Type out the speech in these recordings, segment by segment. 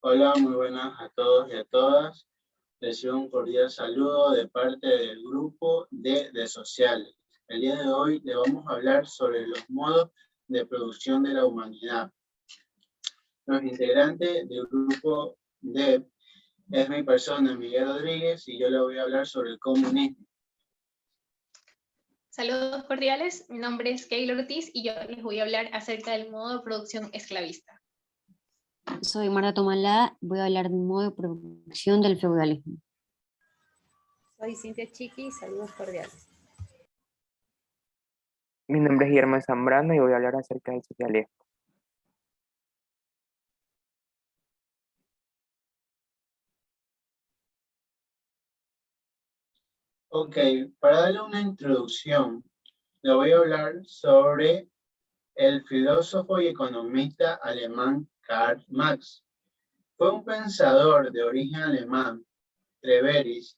Hola, muy buenas a todos y a todas. Recibo un cordial saludo de parte del grupo de Sociales. El día de hoy le vamos a hablar sobre los modos de producción de la humanidad. Los integrantes del grupo D es mi persona, Miguel Rodríguez, y yo le voy a hablar sobre el comunismo. Saludos cordiales, mi nombre es Keylor Ortiz y yo les voy a hablar acerca del modo de producción esclavista. Soy Marta Tomalá, voy a hablar del modo de producción del feudalismo. Soy Cintia Chiqui, saludos cordiales. Mi nombre es Guillermo Zambrano y voy a hablar acerca del socialismo. Ok, para darle una introducción, le voy a hablar sobre el filósofo y economista alemán Karl Marx. Fue un pensador de origen alemán, Treveris,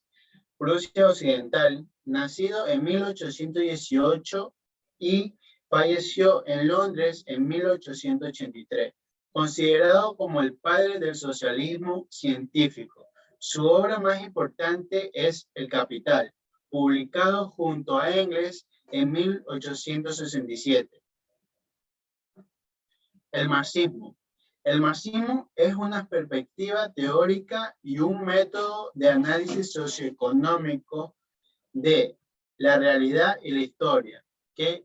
Prusia Occidental, nacido en 1818 y falleció en Londres en 1883, considerado como el padre del socialismo científico. Su obra más importante es El Capital, publicado junto a Engels en 1867. El marxismo. El marxismo es una perspectiva teórica y un método de análisis socioeconómico de la realidad y la historia, que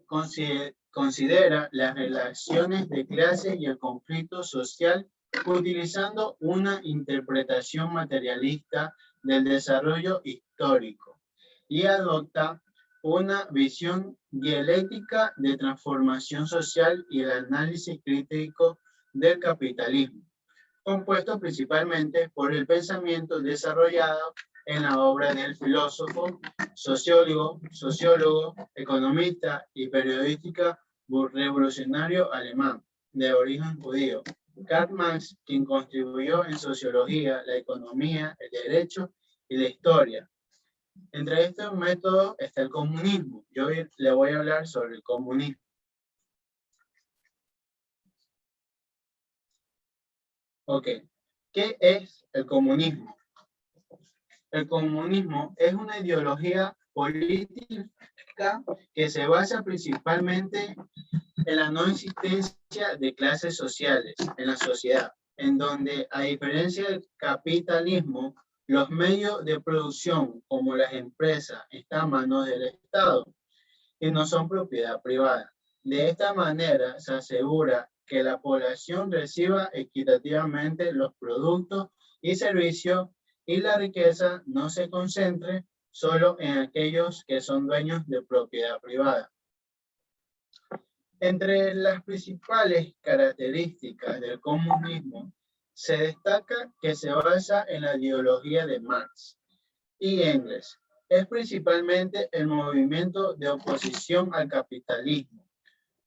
considera las relaciones de clases y el conflicto social utilizando una interpretación materialista del desarrollo histórico y adopta una visión dialéctica de transformación social y el análisis crítico del capitalismo, compuesto principalmente por el pensamiento desarrollado en la obra del filósofo, sociólogo, economista y periodista revolucionario alemán de origen judío, Karl Marx, quien contribuyó en sociología, la economía, el derecho y la historia. Entre estos métodos está el comunismo. Yo le voy a hablar sobre el comunismo. Ok, ¿qué es el comunismo? El comunismo es una ideología política que se basa principalmente en la no existencia de clases sociales en la sociedad, en donde, a diferencia del capitalismo, los medios de producción, como las empresas, están a manos del Estado y no son propiedad privada. De esta manera se asegura que la población reciba equitativamente los productos y servicios y la riqueza no se concentre solo en aquellos que son dueños de propiedad privada. Entre las principales características del comunismo se destaca que se basa en la ideología de Marx y Engels. Es principalmente el movimiento de oposición al capitalismo,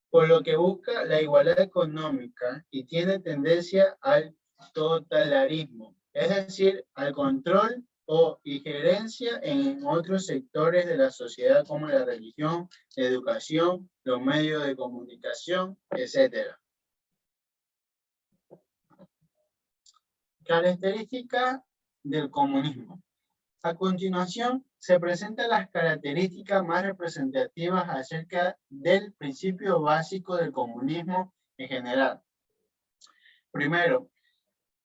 por lo que busca la igualdad económica y tiene tendencia al totalitarismo, es decir, al control o injerencia en otros sectores de la sociedad como la religión, la educación, los medios de comunicación, etc. Características del comunismo. A continuación, se presentan las características más representativas acerca del principio básico del comunismo en general. Primero,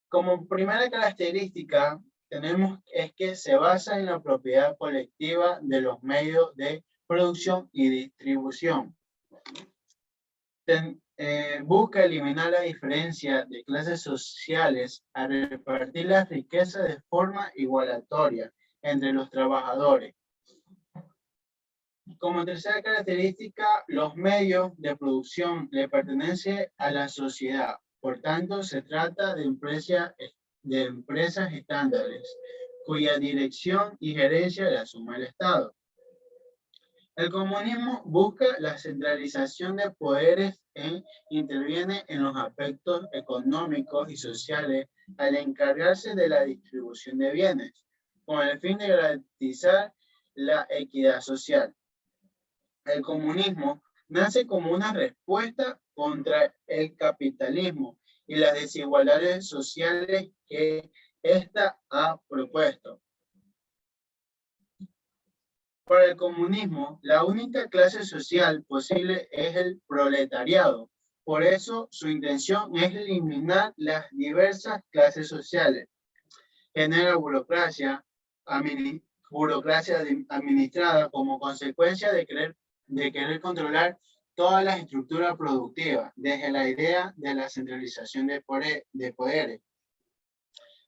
como primera característica, tenemos es que se basa en la propiedad colectiva de los medios de producción y distribución. Busca eliminar la diferencia de clases sociales al repartir la riqueza de forma igualatoria entre los trabajadores. Como tercera característica, los medios de producción le pertenecen a la sociedad. Por tanto, se trata de empresas estándares, cuya dirección y gerencia la asume el Estado. El comunismo busca la centralización de poderes e interviene en los aspectos económicos y sociales al encargarse de la distribución de bienes, con el fin de garantizar la equidad social. El comunismo nace como una respuesta contra el capitalismo y las desigualdades sociales que ésta ha propuesto. Para el comunismo, la única clase social posible es el proletariado. Por eso, su intención es eliminar las diversas clases sociales. Genera burocracia administrada como consecuencia de querer controlar todas las estructuras productivas, desde la idea de la centralización de poderes.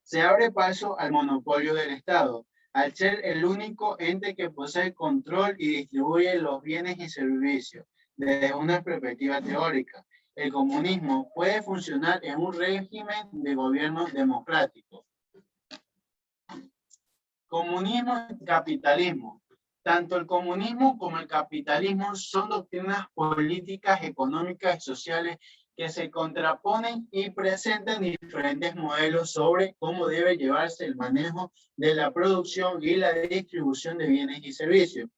Se abre paso al monopolio del Estado, al ser el único ente que posee control y distribuye los bienes y servicios. Desde una perspectiva teórica, el comunismo puede funcionar en un régimen de gobierno democrático. Comunismo y capitalismo. Tanto el comunismo como el capitalismo son doctrinas políticas, económicas y sociales que se contraponen y presentan diferentes modelos sobre cómo debe llevarse el manejo de la producción y la distribución de bienes y servicios.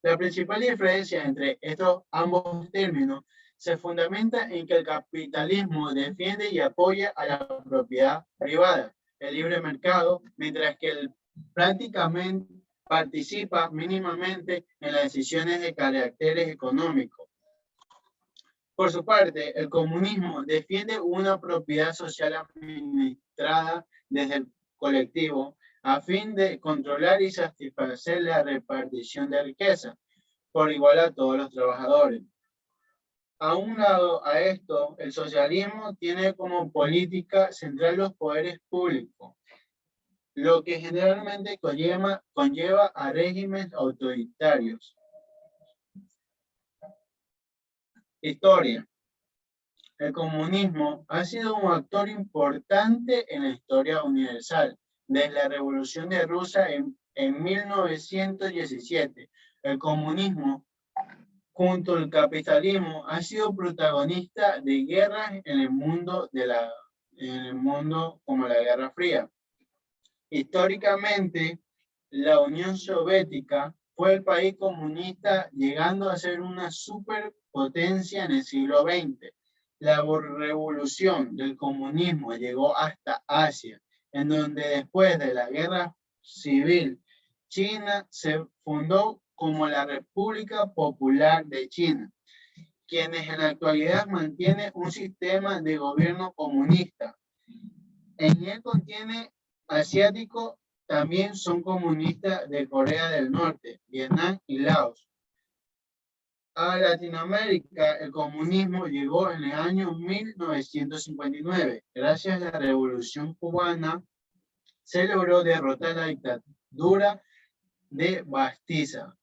La principal diferencia entre estos ambos términos se fundamenta en que el capitalismo defiende y apoya a la propiedad privada, el libre mercado, mientras que el prácticamente participa mínimamente en las decisiones de caracteres económicos. Por su parte, el comunismo defiende una propiedad social administrada desde el colectivo a fin de controlar y satisfacer la repartición de riqueza por igual a todos los trabajadores. Aunado a esto, el socialismo tiene como política central los poderes públicos, lo que generalmente conlleva a regímenes autoritarios. Historia. El comunismo ha sido un actor importante en la historia universal. Desde la Revolución de Rusia en 1917, el comunismo, junto al capitalismo, ha sido protagonista de guerras en el mundo como la Guerra Fría. Históricamente, la Unión Soviética fue el país comunista, llegando a ser una superpotencia en el siglo XX. La revolución del comunismo llegó hasta Asia, en donde después de la Guerra Civil, China se fundó como la República Popular de China, quienes en la actualidad mantiene un sistema de gobierno comunista. En el continente asiático también son comunistas de Corea del Norte, Vietnam y Laos. A Latinoamérica, el comunismo llegó en el año 1959. Gracias a la Revolución Cubana, se logró derrotar la dictadura de Batista,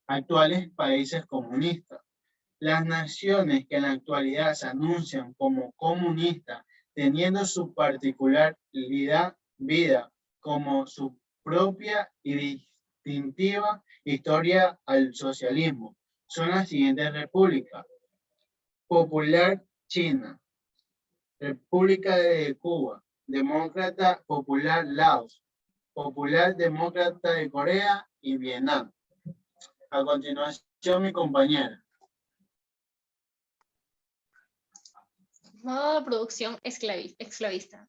actuales países comunistas. Las naciones que en la actualidad se anuncian como comunistas, teniendo su particularidad vida como su propia y distintiva historia al socialismo, son las siguientes repúblicas: Popular China, República de Cuba, Demócrata Popular Laos, Popular Demócrata de Corea y Vietnam. A continuación, mi compañera. Modo de producción esclavista.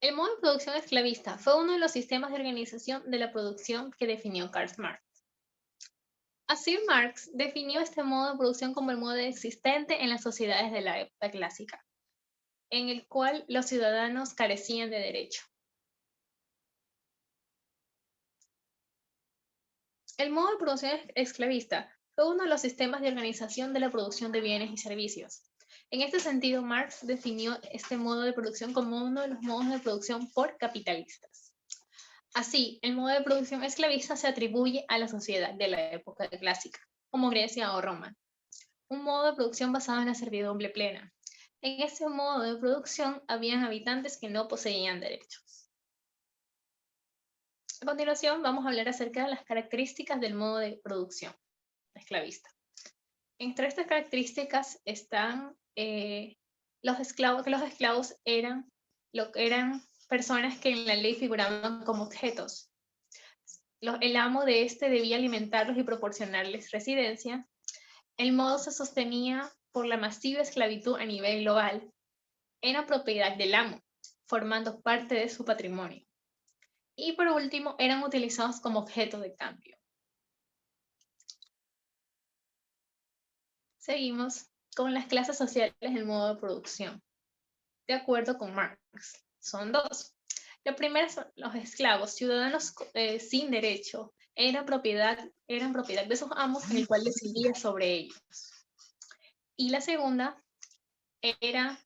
El modo de producción esclavista fue uno de los sistemas de organización de la producción que definió Karl Marx. Así, Marx definió este modo de producción como el modo existente en las sociedades de la época clásica, en el cual los ciudadanos carecían de derecho. El modo de producción esclavista fue uno de los sistemas de organización de la producción de bienes y servicios. En este sentido, Marx definió este modo de producción como uno de los modos de producción por capitalistas. Así, el modo de producción esclavista se atribuye a la sociedad de la época clásica, como Grecia o Roma. Un modo de producción basado en la servidumbre plena. En este modo de producción habían habitantes que no poseían derechos. A continuación, vamos a hablar acerca de las características del modo de producción esclavista. Entre estas características están los esclavos eran personas que en la ley figuraban como objetos. El amo de este debía alimentarlos y proporcionarles residencia. El modo se sostenía por la masiva esclavitud a nivel global, eran propiedad del amo, formando parte de su patrimonio. Y por último, eran utilizados como objeto de cambio. Seguimos con las clases sociales del modo de producción. De acuerdo con Marx, son dos. La primera son los esclavos, ciudadanos sin derecho, eran propiedad de sus amos, en el cual decidía sobre ellos. Y la segunda era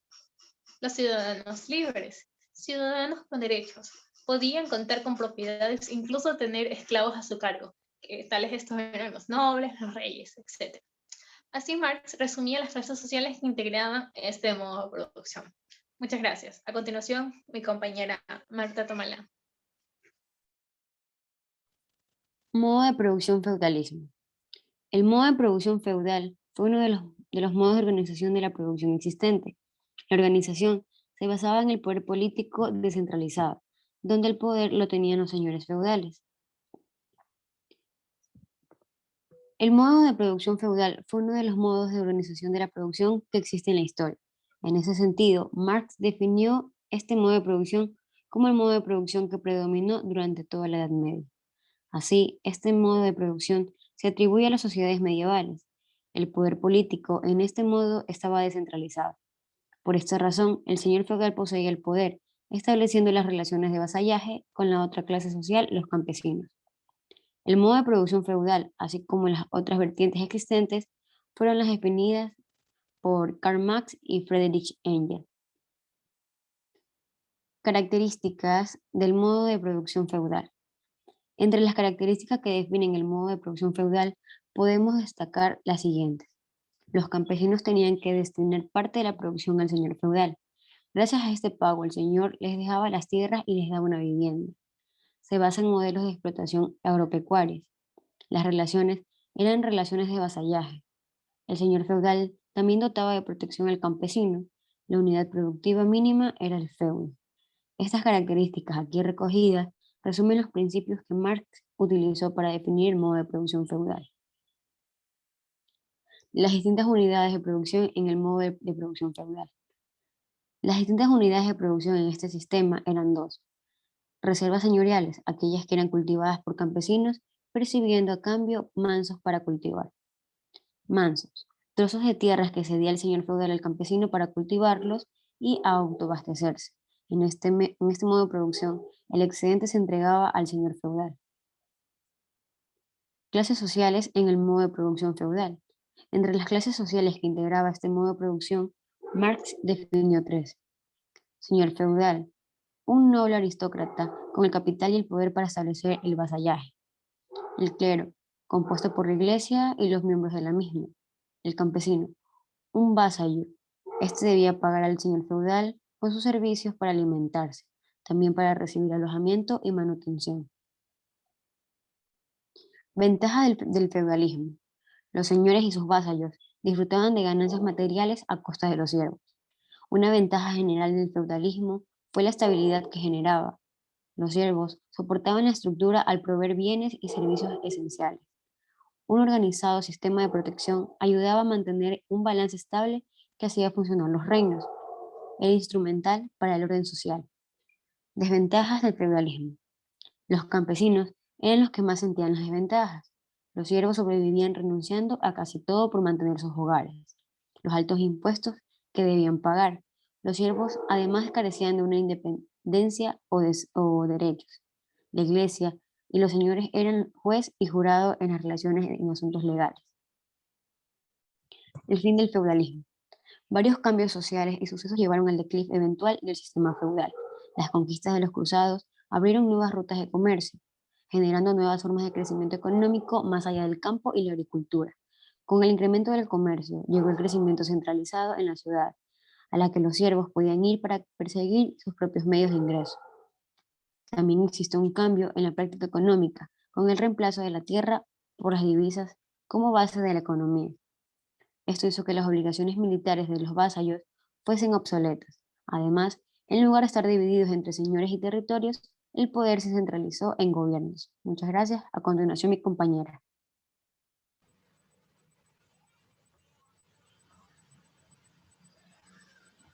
los ciudadanos libres, ciudadanos con derechos, podían contar con propiedades, incluso tener esclavos a su cargo, que tales estos eran los nobles, los reyes, etc. Así Marx resumía las clases sociales que integraban este modo de producción. Muchas gracias. A continuación, mi compañera Marta Tomalá. Modo de producción feudalismo. El modo de producción feudal fue uno de los modos de organización de la producción existente. La organización se basaba en el poder político descentralizado, donde el poder lo tenían los señores feudales. El modo de producción feudal fue uno de los modos de organización de la producción que existe en la historia. En ese sentido, Marx definió este modo de producción como el modo de producción que predominó durante toda la Edad Media. Así, este modo de producción se atribuye a las sociedades medievales. El poder político en este modo estaba descentralizado. Por esta razón, el señor feudal poseía el poder, estableciendo las relaciones de vasallaje con la otra clase social, los campesinos. El modo de producción feudal, así como las otras vertientes existentes, fueron las definidas por Karl Marx y Friedrich Engels. Características del modo de producción feudal. Entre las características que definen el modo de producción feudal, podemos destacar las siguientes. Los campesinos tenían que destinar parte de la producción al señor feudal. Gracias a este pago, el señor les dejaba las tierras y les daba una vivienda. Se basa en modelos de explotación agropecuarios. Las relaciones eran relaciones de vasallaje. El señor feudal también dotaba de protección al campesino. La unidad productiva mínima era el feudo. Estas características aquí recogidas resumen los principios que Marx utilizó para definir el modo de producción feudal. Las distintas unidades de producción en el modo de producción feudal. Las distintas unidades de producción en este sistema eran dos. Reservas señoriales, aquellas que eran cultivadas por campesinos, percibiendo a cambio mansos para cultivar. Mansos, trozos de tierras que cedía el señor feudal al campesino para cultivarlos y autoabastecerse. En este modo de producción, el excedente se entregaba al señor feudal. Clases sociales en el modo de producción feudal. Entre las clases sociales que integraba este modo de producción, Marx definió tres. Señor feudal, un noble aristócrata con el capital y el poder para establecer el vasallaje. El clero, compuesto por la iglesia y los miembros de la misma. El campesino, un vasallo. Este debía pagar al señor feudal con sus servicios para alimentarse, también para recibir alojamiento y manutención. Ventaja del feudalismo. Los señores y sus vasallos disfrutaban de ganancias materiales a costa de los siervos. Una ventaja general del feudalismo fue la estabilidad que generaba. Los siervos soportaban la estructura al proveer bienes y servicios esenciales. Un organizado sistema de protección ayudaba a mantener un balance estable que hacía funcionar los reinos. Era instrumental para el orden social. Desventajas del feudalismo. Los campesinos eran los que más sentían las desventajas. Los siervos sobrevivían renunciando a casi todo por mantener sus hogares. Los altos impuestos que debían pagar. Los siervos además carecían de una independencia o derechos. La iglesia y los señores eran juez y jurado en las relaciones en asuntos legales. El fin del feudalismo. Varios cambios sociales y sucesos llevaron al declive eventual del sistema feudal. Las conquistas de los cruzados abrieron nuevas rutas de comercio, generando nuevas formas de crecimiento económico más allá del campo y la agricultura. Con el incremento del comercio llegó el crecimiento centralizado en la ciudad, a la que los siervos podían ir para perseguir sus propios medios de ingreso. También existe un cambio en la práctica económica, con el reemplazo de la tierra por las divisas como base de la economía. Esto hizo que las obligaciones militares de los vasallos fuesen obsoletas. Además, en lugar de estar divididos entre señores y territorios, el poder se centralizó en gobiernos. Muchas gracias. A continuación, mi compañera.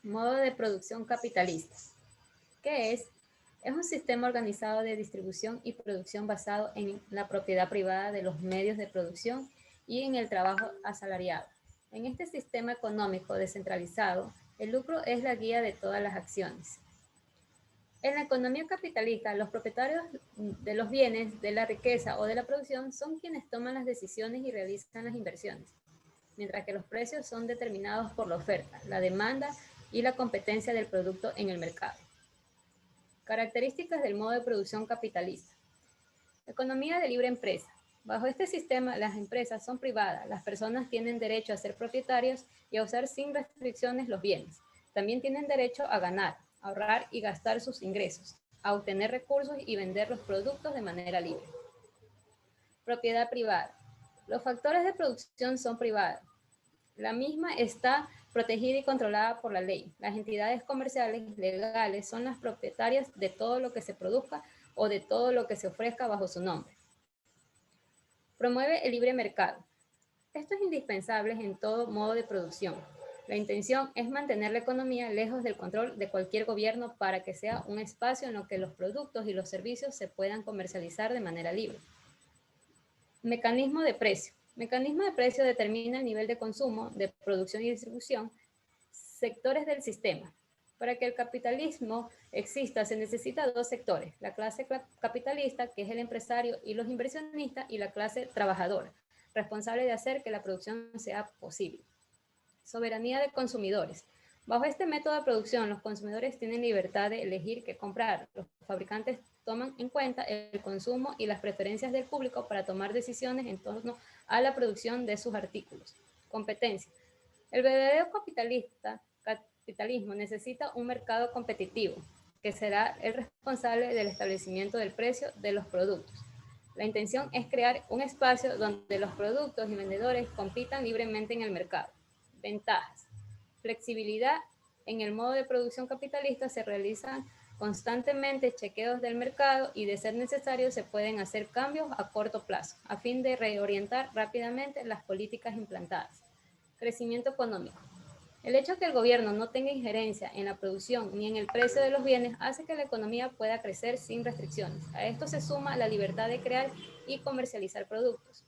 Modo de producción capitalista. ¿Qué es? Es un sistema organizado de distribución y producción basado en la propiedad privada de los medios de producción y en el trabajo asalariado. En este sistema económico descentralizado, el lucro es la guía de todas las acciones. En la economía capitalista, los propietarios de los bienes, de la riqueza o de la producción son quienes toman las decisiones y realizan las inversiones, mientras que los precios son determinados por la oferta, la demanda y la competencia del producto en el mercado. Características del modo de producción capitalista. Economía de libre empresa. Bajo este sistema, las empresas son privadas, las personas tienen derecho a ser propietarios y a usar sin restricciones los bienes. También tienen derecho a ganar, ahorrar y gastar sus ingresos, a obtener recursos y vender los productos de manera libre. Propiedad privada. Los factores de producción son privados. La misma está protegida y controlada por la ley. Las entidades comerciales legales son las propietarias de todo lo que se produzca o de todo lo que se ofrezca bajo su nombre. Promueve el libre mercado. Esto es indispensable en todo modo de producción. La intención es mantener la economía lejos del control de cualquier gobierno para que sea un espacio en el que los productos y los servicios se puedan comercializar de manera libre. Mecanismo de precio. Mecanismo de precio determina el nivel de consumo, de producción y distribución, sectores del sistema. Para que el capitalismo exista se necesita dos sectores, la clase capitalista, que es el empresario y los inversionistas, y la clase trabajadora, responsable de hacer que la producción sea posible. Soberanía de consumidores. Bajo este método de producción, los consumidores tienen libertad de elegir qué comprar. Los fabricantes toman en cuenta el consumo y las preferencias del público para tomar decisiones en torno a la producción de sus artículos. Competencia. El verdadero capitalismo necesita un mercado competitivo, que será el responsable del establecimiento del precio de los productos. La intención es crear un espacio donde los productos y vendedores compitan libremente en el mercado. Ventajas. Flexibilidad. En el modo de producción capitalista se realizan constantemente chequeos del mercado y, de ser necesario, se pueden hacer cambios a corto plazo a fin de reorientar rápidamente las políticas implantadas. Crecimiento económico. El hecho de que el gobierno no tenga injerencia en la producción ni en el precio de los bienes hace que la economía pueda crecer sin restricciones. A esto se suma la libertad de crear y comercializar productos.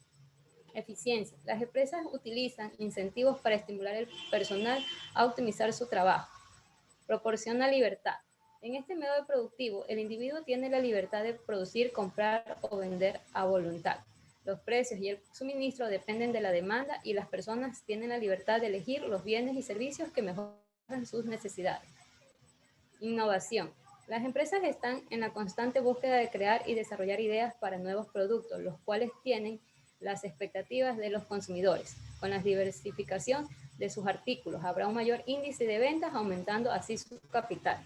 Eficiencia. Las empresas utilizan incentivos para estimular al personal a optimizar su trabajo. Proporciona libertad. En este método productivo, el individuo tiene la libertad de producir, comprar o vender a voluntad. Los precios y el suministro dependen de la demanda y las personas tienen la libertad de elegir los bienes y servicios que mejoran sus necesidades. Innovación. Las empresas están en la constante búsqueda de crear y desarrollar ideas para nuevos productos, los cuales tienen las expectativas de los consumidores. Con la diversificación de sus artículos habrá un mayor índice de ventas, aumentando así su capital.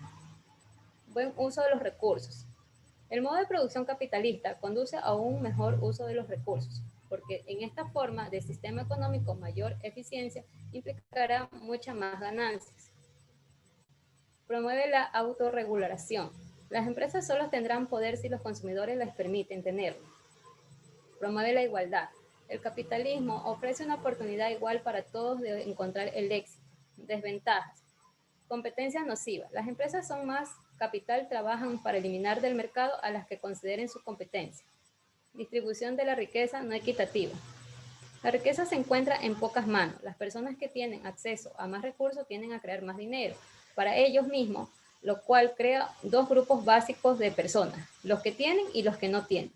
Buen uso de los recursos. El modo de producción capitalista conduce a un mejor uso de los recursos, porque en esta forma de sistema económico mayor eficiencia implicará muchas más ganancias. Promueve la autorregulación. Las empresas solo tendrán poder si los consumidores les permiten tenerlo. Promueve la igualdad. El capitalismo ofrece una oportunidad igual para todos de encontrar el éxito. Desventajas. Competencia nociva. Las empresas son más capital, trabajan para eliminar del mercado a las que consideren su competencia. Distribución de la riqueza no equitativa. La riqueza se encuentra en pocas manos. Las personas que tienen acceso a más recursos tienden a crear más dinero para ellos mismos, lo cual crea dos grupos básicos de personas, los que tienen y los que no tienen.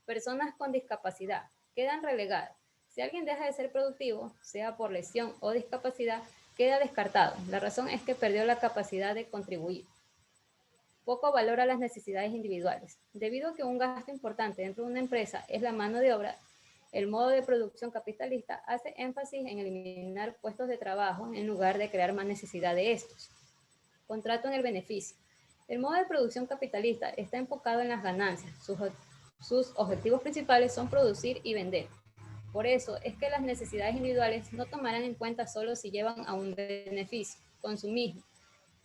Personas con discapacidad quedan relegadas. Si alguien deja de ser productivo, sea por lesión o discapacidad, queda descartado. La razón es que perdió la capacidad de contribuir. Poco valora las necesidades individuales. Debido a que un gasto importante dentro de una empresa es la mano de obra, el modo de producción capitalista hace énfasis en eliminar puestos de trabajo en lugar de crear más necesidad de estos. Contrato en el beneficio. El modo de producción capitalista está enfocado en las ganancias. Sus objetivos principales son producir y vender. Por eso es que las necesidades individuales no tomarán en cuenta solo si llevan a un beneficio, consumismo.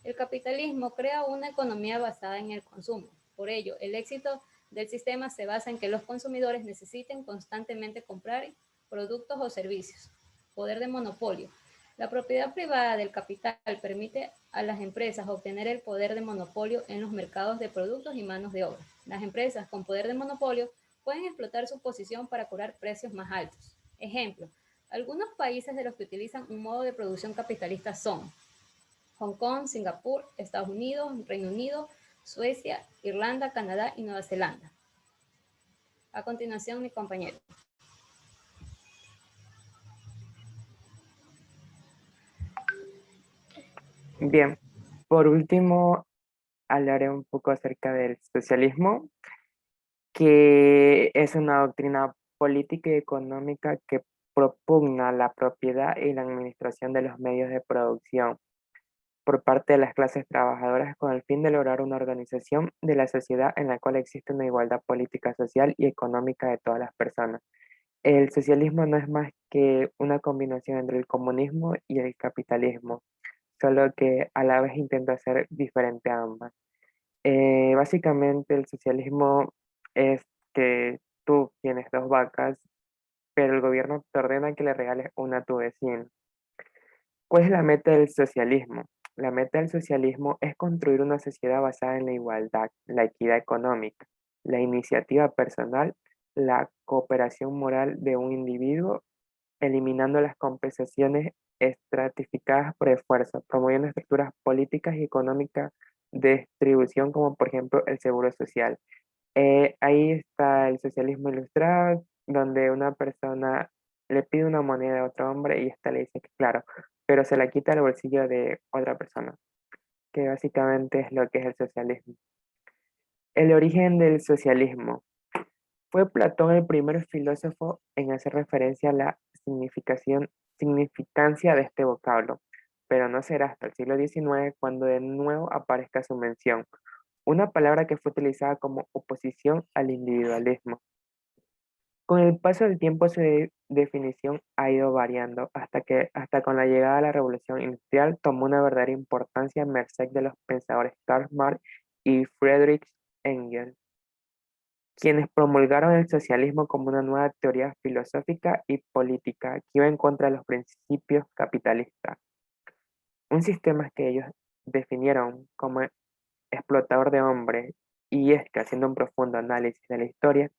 El capitalismo crea una economía basada en el consumo. Por ello, el éxito del sistema se basa en que los consumidores necesiten constantemente comprar productos o servicios. Poder de monopolio. La propiedad privada del capital permite a las empresas obtener el poder de monopolio en los mercados de productos y manos de obra. Las empresas con poder de monopolio pueden explotar su posición para cobrar precios más altos. Ejemplo, algunos países de los que utilizan un modo de producción capitalista son Hong Kong, Singapur, Estados Unidos, Reino Unido, Suecia, Irlanda, Canadá y Nueva Zelanda. A continuación, mi compañero. Bien, por último, hablaré un poco acerca del socialismo, que es una doctrina política y económica que propugna la propiedad y la administración de los medios de producción por parte de las clases trabajadoras con el fin de lograr una organización de la sociedad en la cual existe una igualdad política, social y económica de todas las personas. El socialismo no es más que una combinación entre el comunismo y el capitalismo, solo que a la vez intenta ser diferente a ambas. Básicamente el socialismo es que tú tienes dos vacas, pero el gobierno te ordena que le regales una a tu vecino. ¿Cuál es la meta del socialismo? La meta del socialismo es construir una sociedad basada en la igualdad, la equidad económica, la iniciativa personal, la cooperación moral de un individuo, eliminando las compensaciones estratificadas por esfuerzo, promoviendo estructuras políticas y económicas de distribución como por ejemplo el seguro social. Ahí está el socialismo ilustrado, donde una persona le pide una moneda a otro hombre y ésta le dice que claro, pero se la quita del bolsillo de otra persona, que básicamente es lo que es el socialismo. El origen del socialismo. Fue Platón el primer filósofo en hacer referencia a la significancia de este vocablo, pero no será hasta el siglo XIX cuando de nuevo aparezca su mención, una palabra que fue utilizada como oposición al individualismo. Con el paso del tiempo su definición ha ido variando hasta con la llegada de la Revolución Industrial tomó una verdadera importancia en merced de los pensadores Karl Marx y Friedrich Engels, quienes promulgaron el socialismo como una nueva teoría filosófica y política que iba en contra de los principios capitalistas. Un sistema que ellos definieron como explotador de hombres, y es que haciendo un profundo análisis de la historia,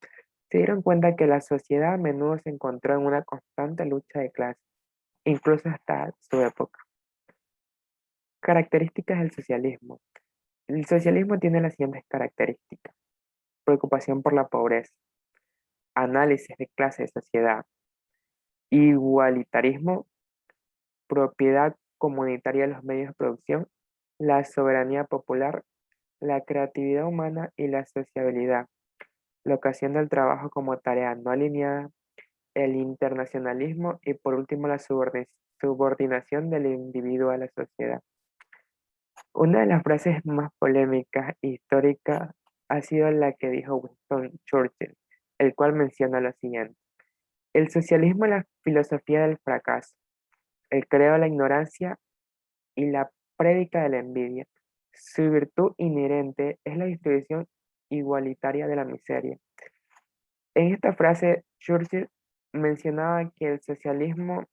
se dieron cuenta que la sociedad a menudo se encontró en una constante lucha de clases, incluso hasta su época. Características del socialismo. El socialismo tiene las siguientes características: preocupación por la pobreza, análisis de clase de sociedad, igualitarismo, propiedad comunitaria de los medios de producción, la soberanía popular, la creatividad humana y la sociabilidad, la ocasión del trabajo como tarea no alineada, el internacionalismo y por último la subordinación del individuo a la sociedad. Una de las frases más polémicas e históricas ha sido la que dijo Winston Churchill, el cual menciona lo siguiente: el socialismo es la filosofía del fracaso, el credo de la ignorancia y la prédica de la envidia. Su virtud inherente es la distribución igualitaria de la miseria. En esta frase, Churchill mencionaba que el socialismo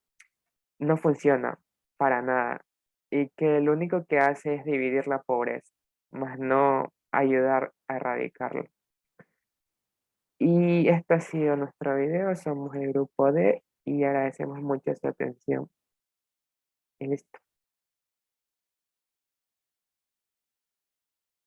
no funciona para nada y que lo único que hace es dividir la pobreza, más no ayudar a erradicarla. Y este ha sido nuestro video, somos el grupo D y agradecemos mucho su atención. Y listo.